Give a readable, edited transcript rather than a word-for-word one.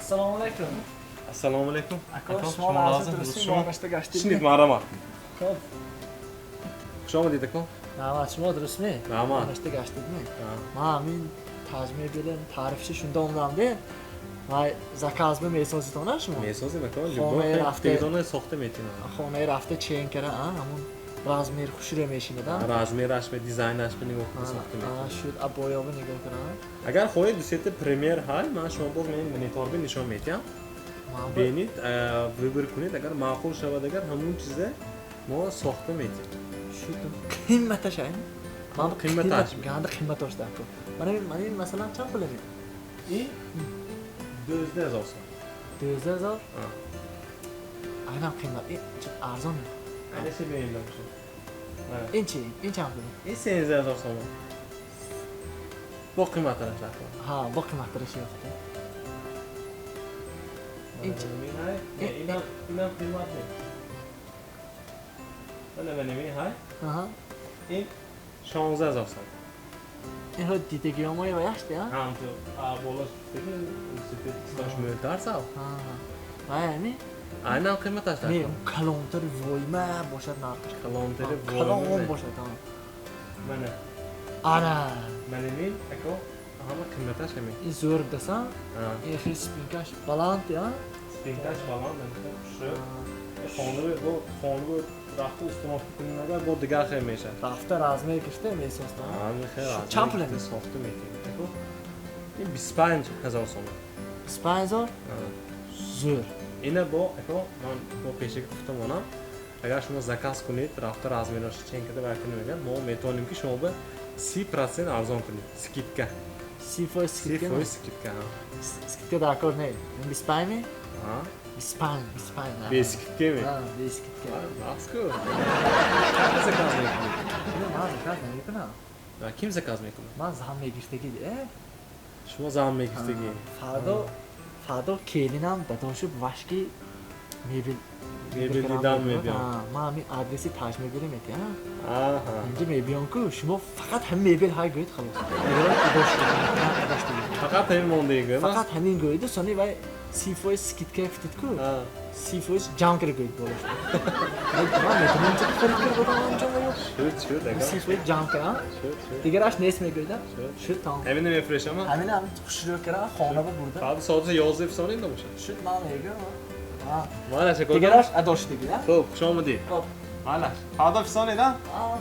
Assalomu alaykum. Assalomu alaykum. Aka, shoma lazım duruşum olmuştu gazetede. Şimdi marama. Xo'p. Xush omadid aka. Nima, shoma durustmi? Nima? Olmuştu gazetedami? Ha. Men tajme bilan ta'rifchi shunda omdamda. Vay zakazmi mesozi tonashmi? Mesozi aka. Xonaya Любой rafte. televizorni soxta metin. Xonaya rafte chenkara, hamon razmer xushire meshinadan. Razmerash va dizaynash bilan o'qib soxta metin. Shu aboyovi nigah kiraman. Agar xo'yib desete premier hay, men shoma boz men monitorga nishon metyam. Benit vыбор kunid agar ma'qul shavad agar hamon chizda mo soxta metin. Shu qiymati shaymi? Mana qiymati ashmi. Ganda qiymat oshdi aka. Mana masalan qancha pulimi? I 200,000 so'm. 200,000? Ha. Aynan qiymat. Arzon. Ana shu mendan shu. Mana. Incha puli. 80,000 so'm. Bu qiymatlar shu. Ha, bu qiymatlar shu yo'qda. Incha. Ina qiymatli. Mana men hay. Aha. In 16,000 so'm. این ها دیدگی ها ما یه ویشتی ها؟ هم تو بالاش بگیم استاش مهمتر سال ها یعنی؟ aynen kıymet açtı. نه کلانتر وایمه باشد نرکش Kalonteri کلان باشد ها Bana. آره Benim eko ama kıymet aç demek. این زور دستم Ha. این خیلی سپینکش بلند ya Spintaş falan da şu konu rahatı üstüne tutunmalar bu diğer şey meşe. رفته رزمه کشته میساست Anı xeyr. چند پوله می؟ Soxtu metin. Eko. این 25,000 so'm. 25,000 زور Yine bu eko ben bu peşe gittim ona. Agar shuma zakaz kunid, rafta razmerash chenkada barkinmagan, men metonim ki shuma bu 30% arzon kunid. Skidka. سیفای سکیتکه 0% skidka. سکیتکه در کار نه این 25 می؟ Ha. 25 نه Be skidka mi? Ha, bir سکیتکه Nasıl? Kim zakaz mekunid? نه من زکات نمیکنم Ha, kim zakaz mekunid? من زحمه گیرتگی Shuma zam megistagi. فردا کلینم داداشو واشکی میبین Mebelidan mebiyan. ما همین آدرسی تاج میبریم ها Aha. اینجا میبیان کو شما فقط هم میبل های گوید خلاص Fakat hem mondayım. فقط همین گوید سانی وای سیفوی سکیت که فتید کو Ha. سیفوی جان کرد گوید بولش من میتونم چه فرق کرد بودم اونجا میو Şu dakika. سیفوی جان کرد دیگر اش نیست میگوید شو تام Eminim refresh ama. همین هم خوشرو کرد خانه بود Abi sadece Yavuz efsane de mi? شو ما میگم Valla çek دیگر اش اداش دیگه Çok, şu mu değil? خب Valla. Hadi efsane de. آه